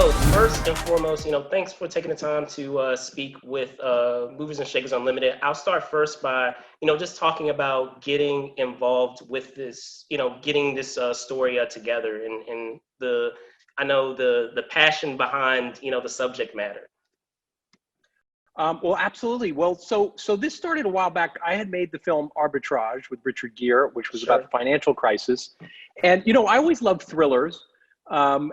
So first and foremost, thanks for taking the time to speak with Movers and Shakers Unlimited. I'll start first by, just talking about getting involved with this, getting this story together and I know the passion behind, the subject matter. Well, absolutely. Well, so this started a while back. I had made the film Arbitrage with Richard Gere, which was about the financial crisis. And, I always loved thrillers. But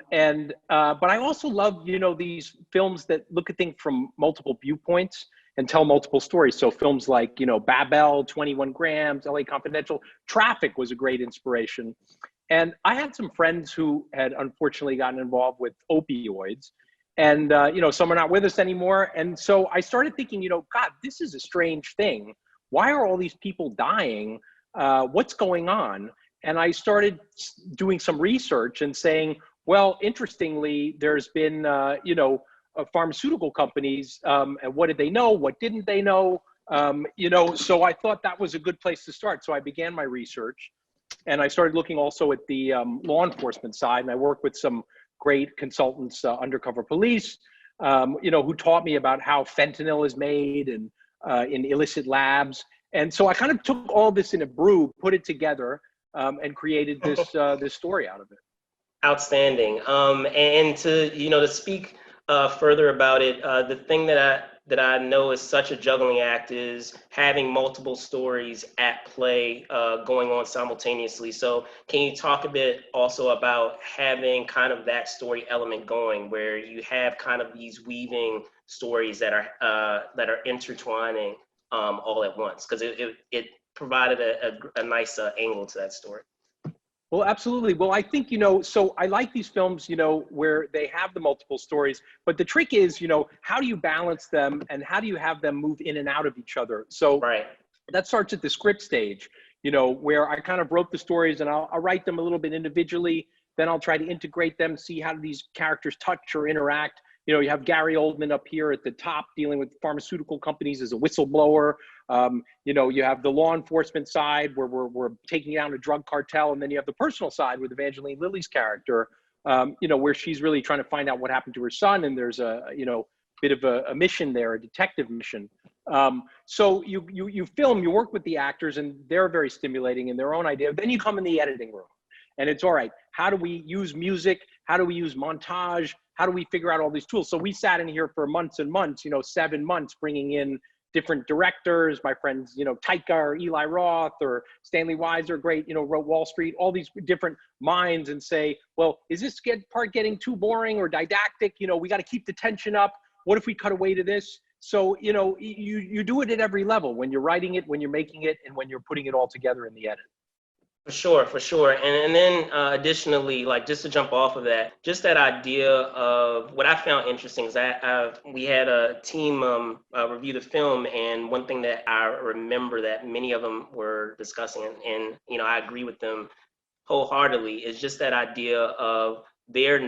I also love, these films that look at things from multiple viewpoints and tell multiple stories. So films like, Babel, 21 Grams, LA Confidential, Traffic was a great inspiration. And I had some friends who had unfortunately gotten involved with opioids. And, some are not with us anymore. And so I started thinking, God, this is a strange thing. Why are all these people dying? What's going on? And I started doing some research and saying, well, interestingly, there's been, pharmaceutical companies, and what did they know? What didn't they know? So I thought that was a good place to start. So I began my research and I started looking also at the law enforcement side. And I worked with some great consultants, undercover police, who taught me about how fentanyl is made and in illicit labs. And so I kind of took all this in a brew, put it together, and created this this story out of it. Outstanding. And to speak further about it, the thing that I know is such a juggling act is having multiple stories at play going on simultaneously. So can you talk a bit also about having kind of that story element going, where you have kind of these weaving stories that are intertwining all at once, because it provided a nice angle to that story. Well, absolutely. Well, I think, so I like these films, where they have the multiple stories, but the trick is, how do you balance them and how do you have them move in and out of each other? So that starts at the script stage, where I kind of wrote the stories and I'll write them a little bit individually. Then I'll try to integrate them, see how do these characters touch or interact. You have Gary Oldman up here at the top dealing with pharmaceutical companies as a whistleblower. You have the law enforcement side where we're taking down a drug cartel. And then you have the personal side with Evangeline Lilly's character, where she's really trying to find out what happened to her son. And there's a bit of a mission there, a detective mission. So you film, you work with the actors and they're very stimulating in their own idea. Then you come in the editing room and it's all right. How do we use music? How do we use montage? How do we figure out all these tools? So we sat in here for months and months, 7 months, bringing in different directors, my friends, Taika or Eli Roth or Stanley Weiser, great, wrote Wall Street, all these different minds, and say, well, is this part getting too boring or didactic? We got to keep the tension up. What if we cut away to this? So, you do it at every level, when you're writing it, when you're making it, and when you're putting it all together in the edit. For sure. And then additionally, like, just to jump off of that, just that idea of what I found interesting is that we had a team review the film, and one thing that I remember that many of them were discussing, and I agree with them wholeheartedly, is just that idea of there's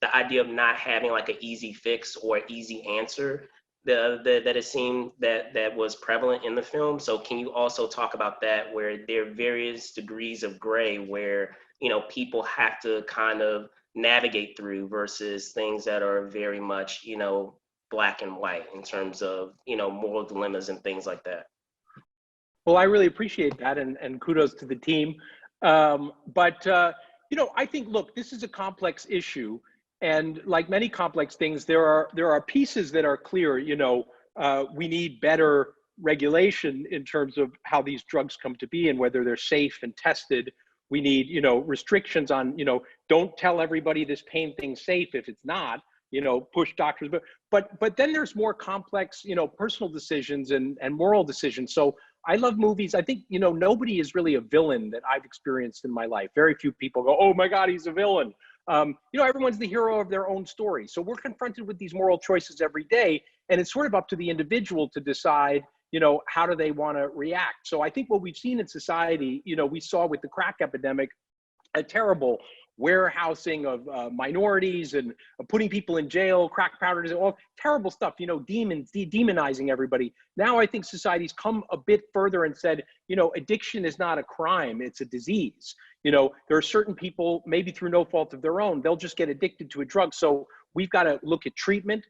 the idea of not having like an easy fix or easy answer that it seemed that was prevalent in the film. So can you also talk about that, where there are various degrees of gray where, people have to kind of navigate through, versus things that are very much, black and white in terms of, moral dilemmas and things like that? Well, I really appreciate that, and kudos to the team. I think, look, this is a complex issue. And like many complex things, there are pieces that are clear. We need better regulation in terms of how these drugs come to be and whether they're safe and tested. We need, restrictions on, don't tell everybody this pain thing's safe if it's not. Push doctors. But then there's more complex, personal decisions and moral decisions. So I love movies. I think, nobody is really a villain that I've experienced in my life. Very few people go, oh my God, he's a villain. Everyone's the hero of their own story. So we're confronted with these moral choices every day, and it's sort of up to the individual to decide, how do they want to react? So I think what we've seen in society, we saw with the crack epidemic, a terrible warehousing of minorities and putting people in jail, crack powders, all terrible stuff, demonizing everybody. Now I think society's come a bit further and said, addiction is not a crime, it's a disease. There are certain people, maybe through no fault of their own, they'll just get addicted to a drug. So we've got to look at treatment.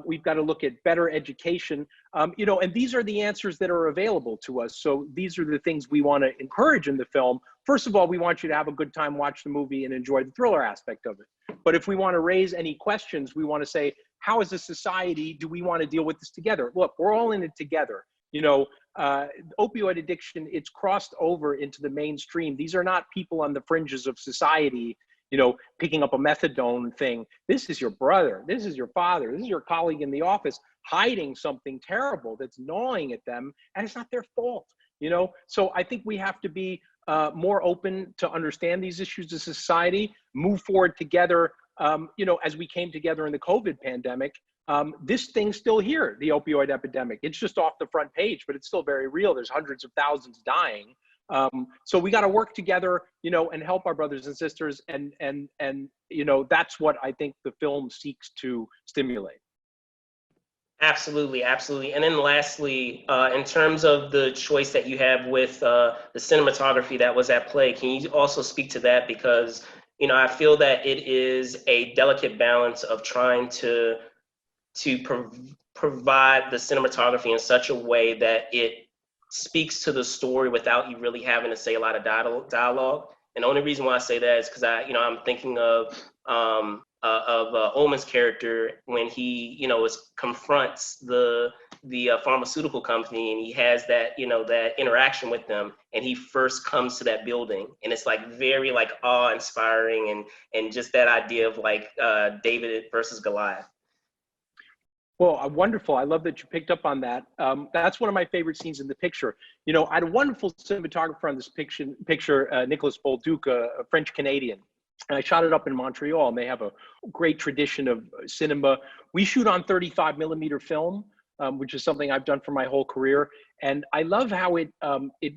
We've got to look at better education, and these are the answers that are available to us. So these are the things we want to encourage in the film. First of all, we want you to have a good time, watch the movie, and enjoy the thriller aspect of it. But if we want to raise any questions, we want to say, how as a society do we want to deal with this together? Look, we're all in it together. Opioid addiction, it's crossed over into the mainstream. These are not people on the fringes of society, picking up a methadone thing. This is your brother, this is your father, this is your colleague in the office hiding something terrible that's gnawing at them, and it's not their fault. So I think we have to be more open to understand these issues as society, move forward together. As we came together in the COVID pandemic, this thing's still here, the opioid epidemic. It's just off the front page, but it's still very real. There's hundreds of thousands dying. So we got to work together, and help our brothers and sisters. And that's what I think the film seeks to stimulate. Absolutely, absolutely. And then lastly, in terms of the choice that you have with the cinematography that was at play, can you also speak to that? Because, I feel that it is a delicate balance of trying to provide the cinematography in such a way that it speaks to the story without you really having to say a lot of dialogue. And the only reason why I say that is because I'm thinking of Ullman's character when he, confronts the pharmaceutical company, and he has that, that interaction with them, and he first comes to that building, and it's like very like awe-inspiring, and just that idea of like David versus Goliath. Well, wonderful. I love that you picked up on that. That's one of my favorite scenes in the picture. I had a wonderful cinematographer on this picture, Nicolas Bolduc, a French Canadian. And I shot it up in Montreal, and they have a great tradition of cinema. We shoot on 35 millimeter film, which is something I've done for my whole career. And I love how it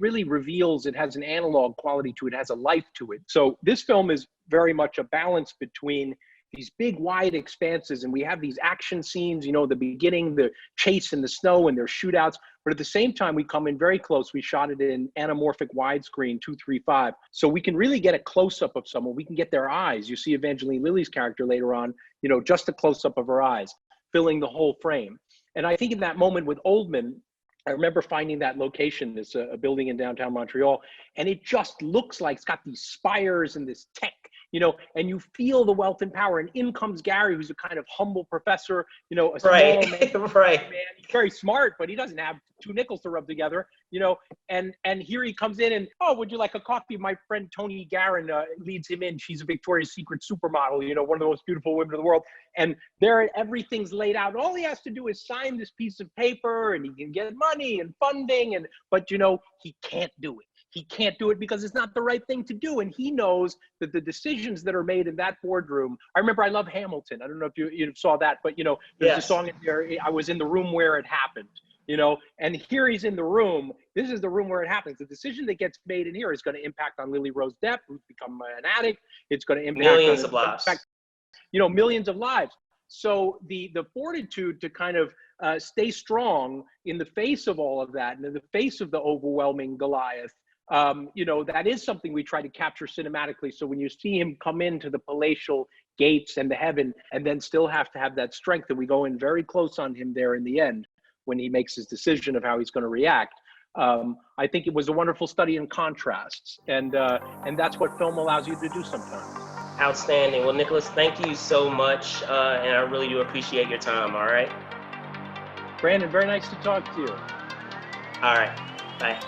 really reveals, it has an analog quality to it, has a life to it. So this film is very much a balance between these big wide expanses, and we have these action scenes, the beginning, the chase in the snow and their shootouts, but at the same time we come in very close. We shot it in anamorphic widescreen 235, so we can really get a close-up of someone. We can get their eyes. You see Evangeline Lilly's character later on, just a close-up of her eyes, filling the whole frame. And I think in that moment with Oldman, I remember finding that location. It's a building in downtown Montreal, and it just looks like it's got these spires and this tech, and you feel the wealth and power. And in comes Gary, who's a kind of humble professor, a small man, right. He's very smart, but he doesn't have two nickels to rub together, and here he comes in and, oh, would you like a coffee? My friend Tony Guerin leads him in. She's a Victoria's Secret supermodel, one of the most beautiful women in the world. And there, everything's laid out. All he has to do is sign this piece of paper, and he can get money and funding, but he can't do it. He can't do it because it's not the right thing to do. And he knows that the decisions that are made in that boardroom, I remember, I love Hamilton. I don't know if you saw that, but there's yes. a song in there, I was in the room where it happened, and here he's in the room. This is the room where it happens. The decision that gets made in here is going to impact on Lily Rose Depp, who's become an addict. It's going to impact millions of lives. Millions of lives. So the fortitude to kind of stay strong in the face of all of that, and in the face of the overwhelming Goliath, that is something we try to capture cinematically. So when you see him come into the palatial gates and the heaven, and then still have to have that strength, and we go in very close on him there in the end when he makes his decision of how he's going to react. I think it was a wonderful study in contrasts, and that's what film allows you to do sometimes. Outstanding. Well, Nicholas, thank you so much, and I really do appreciate your time. All right. Brandon, very nice to talk to you. All right. Bye.